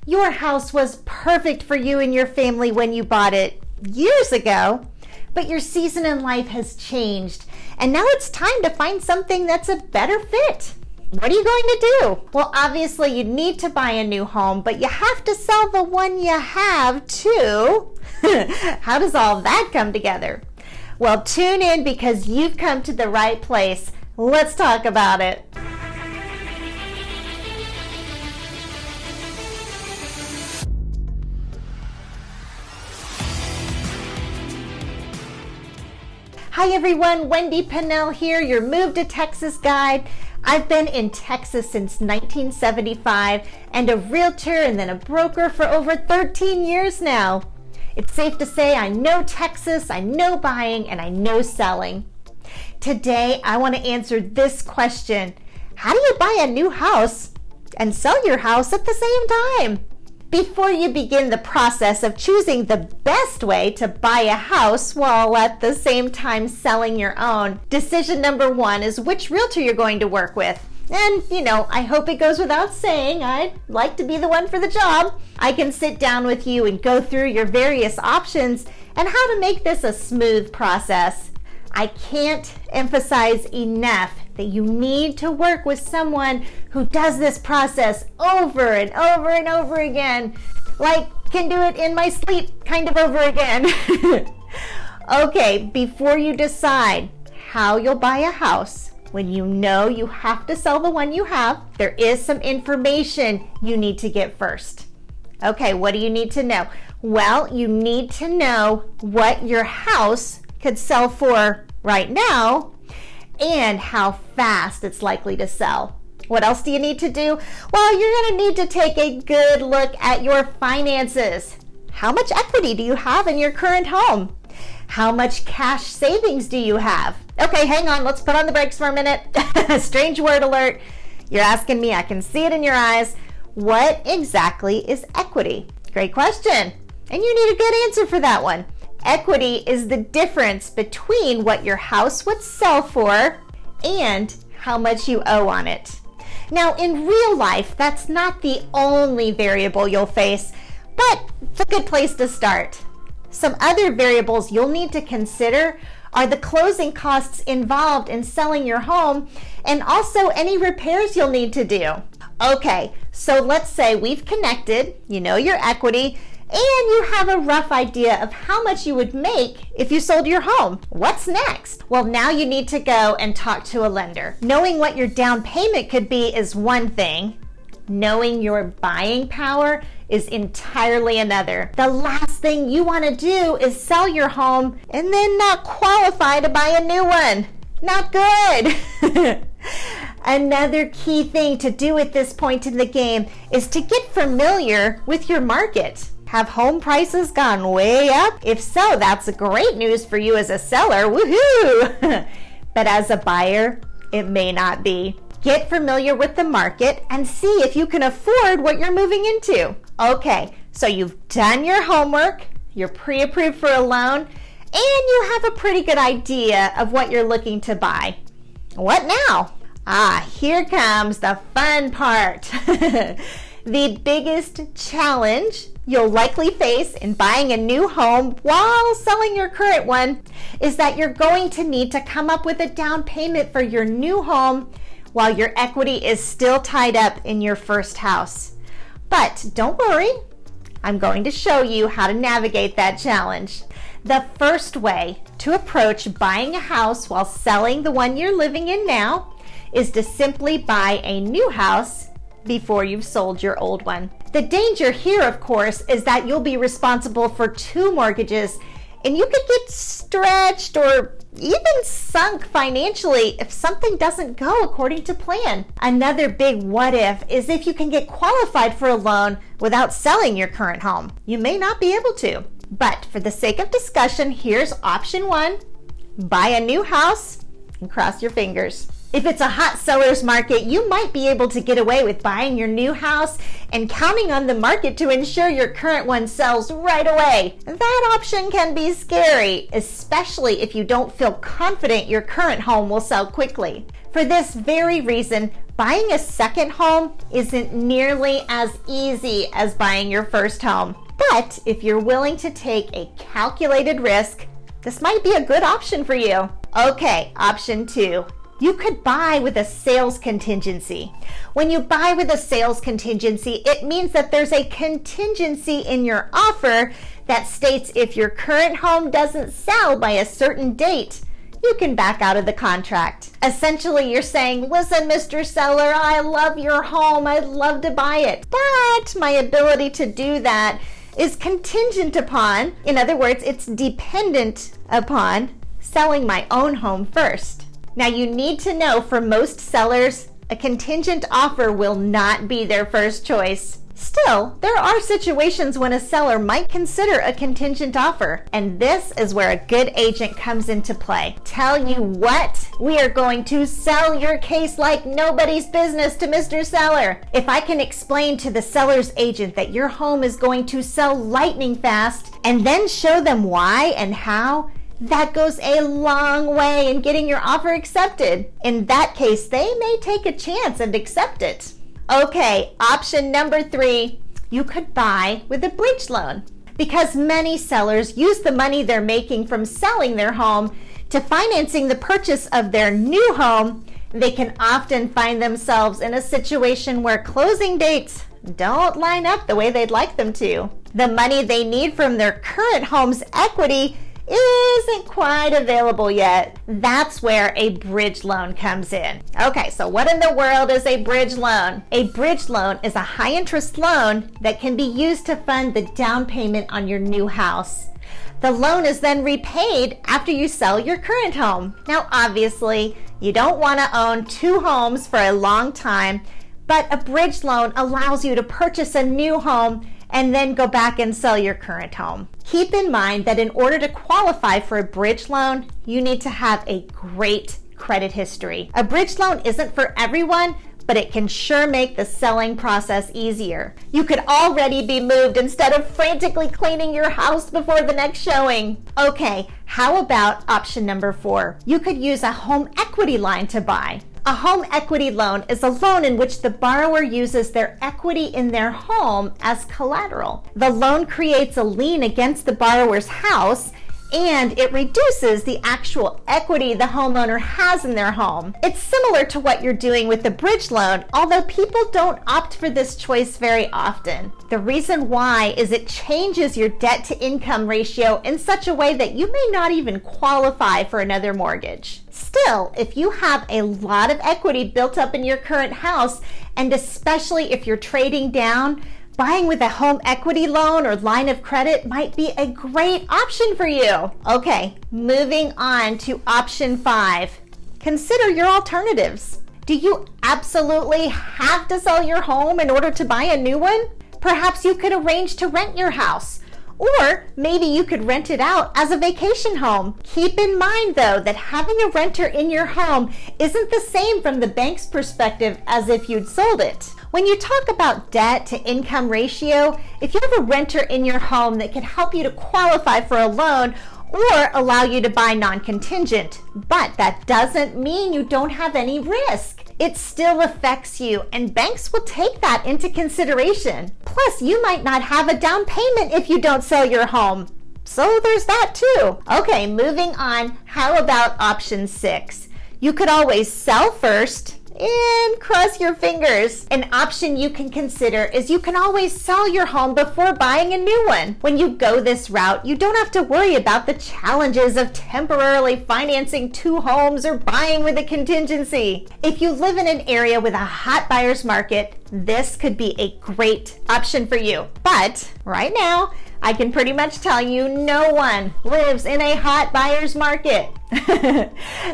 Your house was perfect for you and your family when you bought it years ago, but your season in life has changed, and now it's time to find something that's a better fit. What are you going to do? Well, obviously you need to buy a new home, but you have to sell the one you have too. How does all that come together? Well, tune in because you've come to the right place. Let's talk about it. Hi everyone, Wendy Pennell here, your Move to Texas guide. I've been in Texas since 1975 and a realtor and then a broker for over 13 years now. It's safe to say I know Texas, I know buying, and I know selling. Today, I want to answer this question. How do you buy a new house and sell your house at the same time? Before you begin the process of choosing the best way to buy a house while at the same time selling your own, decision number one is which realtor you're going to work with. And, I hope it goes without saying, I'd like to be the one for the job. I can sit down with you and go through your various options and how to make this a smooth process. I can't emphasize enough that you need to work with someone who does this process over and over and over again, like can do it in my sleep kind of over again. Okay, before you decide how you'll buy a house, when you know you have to sell the one you have, there is some information you need to get first. Okay, what do you need to know? Well, you need to know what your house could sell for right now and how fast it's likely to sell. What else do you need to do? Well, you're going to need to take a good look at your finances. How much equity do you have in your current home? How much cash savings do you have? Okay, hang on, let's put on the brakes for a minute. Strange word alert. You're asking me, I can see it in your eyes. What exactly is equity? Great question. And you need a good answer for that one. Equity is the difference between what your house would sell for and how much you owe on it. Now, in real life, that's not the only variable you'll face, but it's a good place to start. Some other variables you'll need to consider are the closing costs involved in selling your home and also any repairs you'll need to do. Okay, so let's say we've connected, you know your equity, and you have a rough idea of how much you would make if you sold your home. What's next? Well, now you need to go and talk to a lender. Knowing what your down payment could be is one thing. Knowing your buying power is entirely another. The last thing you want to do is sell your home and then not qualify to buy a new one. Not good. Another key thing to do at this point in the game is to get familiar with your market. Have home prices gone way up? If so, that's great news for you as a seller. Woohoo! But as a buyer, it may not be. Get familiar with the market and see if you can afford what you're moving into. Okay, so you've done your homework, you're pre-approved for a loan, and you have a pretty good idea of what you're looking to buy. What now? Here comes the fun part. The biggest challenge you'll likely face in buying a new home while selling your current one is that you're going to need to come up with a down payment for your new home while your equity is still tied up in your first house. But don't worry, I'm going to show you how to navigate that challenge. The first way to approach buying a house while selling the one you're living in now is to simply buy a new house before you've sold your old one. The danger here, of course, is that you'll be responsible for two mortgages and you could get stretched or even sunk financially if something doesn't go according to plan. Another big what if is if you can get qualified for a loan without selling your current home. You may not be able to, but for the sake of discussion, here's option one: buy a new house and cross your fingers. If it's a hot seller's market, you might be able to get away with buying your new house and counting on the market to ensure your current one sells right away. That option can be scary, especially if you don't feel confident your current home will sell quickly. For this very reason, buying a second home isn't nearly as easy as buying your first home. But if you're willing to take a calculated risk, this might be a good option for you. Okay, option 2. You could buy with a sales contingency. When you buy with a sales contingency, it means that there's a contingency in your offer that states if your current home doesn't sell by a certain date, you can back out of the contract. Essentially, you're saying, listen, Mr. Seller, I love your home. I'd love to buy it. But my ability to do that is contingent upon, in other words, it's dependent upon selling my own home first. Now, you need to know for most sellers, a contingent offer will not be their first choice. Still, there are situations when a seller might consider a contingent offer, and this is where a good agent comes into play. Tell you what, we are going to sell your case like nobody's business to Mr. Seller. If I can explain to the seller's agent that your home is going to sell lightning fast, and then show them why and how, that goes a long way in getting your offer accepted. In that case, they may take a chance and accept it. Okay, option number 3, you could buy with a bridge loan. Because many sellers use the money they're making from selling their home to financing the purchase of their new home, they can often find themselves in a situation where closing dates don't line up the way they'd like them to. The money they need from their current home's equity isn't quite available yet. That's where a bridge loan comes in. Okay, so what in the world is a bridge loan? A bridge loan is a high interest loan that can be used to fund the down payment on your new house. The loan is then repaid after you sell your current home. Now, obviously, you don't want to own 2 homes for a long time, but a bridge loan allows you to purchase a new home and then go back and sell your current home. Keep in mind that in order to qualify for a bridge loan, you need to have a great credit history. A bridge loan isn't for everyone, but it can sure make the selling process easier. You could already be moved instead of frantically cleaning your house before the next showing. Okay, how about option number 4? You could use a home equity line to buy. A home equity loan is a loan in which the borrower uses their equity in their home as collateral. The loan creates a lien against the borrower's house, and it reduces the actual equity the homeowner has in their home. It's similar to what you're doing with the bridge loan, although people don't opt for this choice very often. The reason why is it changes your debt to income ratio in such a way that you may not even qualify for another mortgage. Still, if you have a lot of equity built up in your current house, and especially if you're trading down, buying with a home equity loan or line of credit might be a great option for you. Okay, moving on to option 5. Consider your alternatives. Do you absolutely have to sell your home in order to buy a new one? Perhaps you could arrange to rent your house. Or maybe you could rent it out as a vacation home. Keep in mind, though, that having a renter in your home isn't the same from the bank's perspective as if you'd sold it. When you talk about debt to income ratio, if you have a renter in your home that can help you to qualify for a loan or allow you to buy non-contingent, but that doesn't mean you don't have any risk. It still affects you, and banks will take that into consideration. Plus, you might not have a down payment if you don't sell your home. So there's that too. Okay, moving on. How about option 6? You could always sell first and cross your fingers. An option you can consider is you can always sell your home before buying a new one. When you go this route, you don't have to worry about the challenges of temporarily financing 2 homes or buying with a contingency. If you live in an area with a hot buyer's market, this could be a great option for you. But right now, I can pretty much tell you no one lives in a hot buyer's market.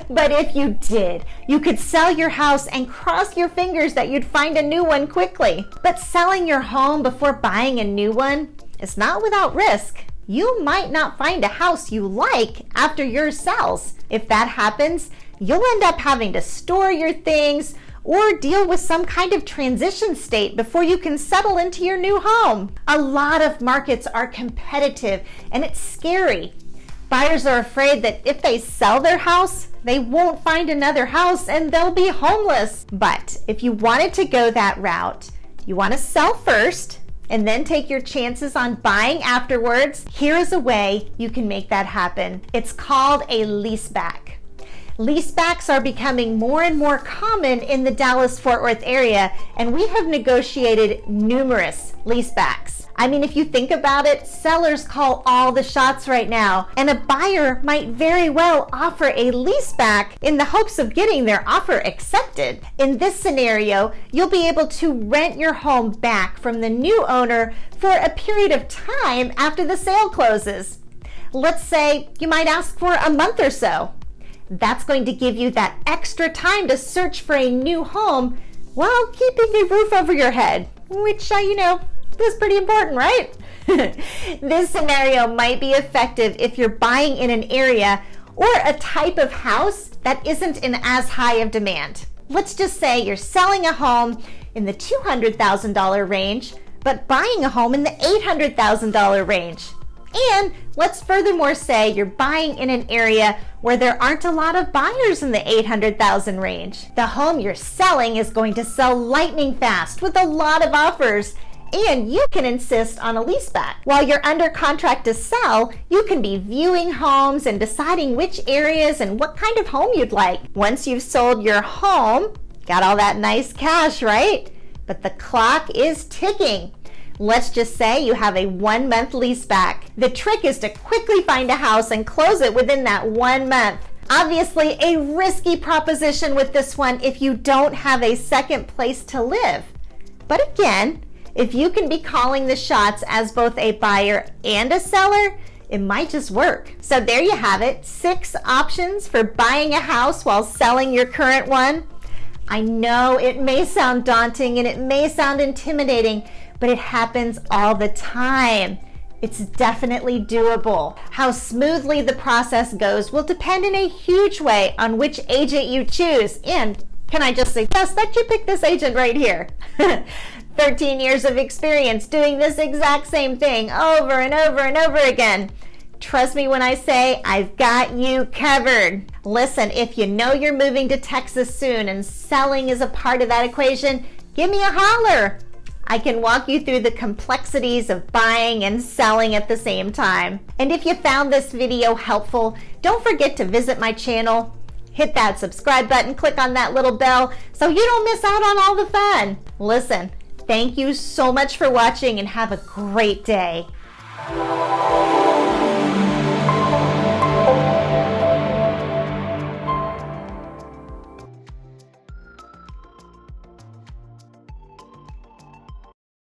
But if you did, you could sell your house and cross your fingers that you'd find a new one quickly. But selling your home before buying a new one is not without risk. You might not find a house you like after yours sells. If that happens, you'll end up having to store your things or deal with some kind of transition state before you can settle into your new home. A lot of markets are competitive and it's scary. Buyers are afraid that if they sell their house, they won't find another house and they'll be homeless. But if you wanted to go that route, you want to sell first and then take your chances on buying afterwards, here is a way you can make that happen. It's called a leaseback. Leasebacks are becoming more and more common in the Dallas-Fort Worth area, and we have negotiated numerous leasebacks. I mean, if you think about it, sellers call all the shots right now, and a buyer might very well offer a leaseback in the hopes of getting their offer accepted. In this scenario, you'll be able to rent your home back from the new owner for a period of time after the sale closes. Let's say you might ask for a month or so. That's going to give you that extra time to search for a new home while keeping a roof over your head, which, is pretty important, right? This scenario might be effective if you're buying in an area or a type of house that isn't in as high of demand. Let's just say you're selling a home in the $200,000 range, but buying a home in the $800,000 range. And let's furthermore say you're buying in an area where there aren't a lot of buyers in the $800,000 range. The home you're selling is going to sell lightning fast with a lot of offers, and you can insist on a leaseback. While you're under contract to sell, you can be viewing homes and deciding which areas and what kind of home you'd like. Once you've sold your home, got all that nice cash, right? But the clock is ticking. Let's just say you have a 1-month leaseback. The trick is to quickly find a house and close it within that 1 month. Obviously, a risky proposition with this one if you don't have a second place to live. But again, if you can be calling the shots as both a buyer and a seller, it might just work. So there you have it, 6 options for buying a house while selling your current one. I know it may sound daunting and it may sound intimidating, but it happens all the time. It's definitely doable. How smoothly the process goes will depend in a huge way on which agent you choose. And can I just suggest that you pick this agent right here? 13 years of experience doing this exact same thing over and over and over again. Trust me when I say I've got you covered. Listen, if you know you're moving to Texas soon and selling is a part of that equation, give me a holler. I can walk you through the complexities of buying and selling at the same time. And if you found this video helpful, don't forget to visit my channel. Hit that subscribe button, click on that little bell so you don't miss out on all the fun. Listen, thank you so much for watching and have a great day.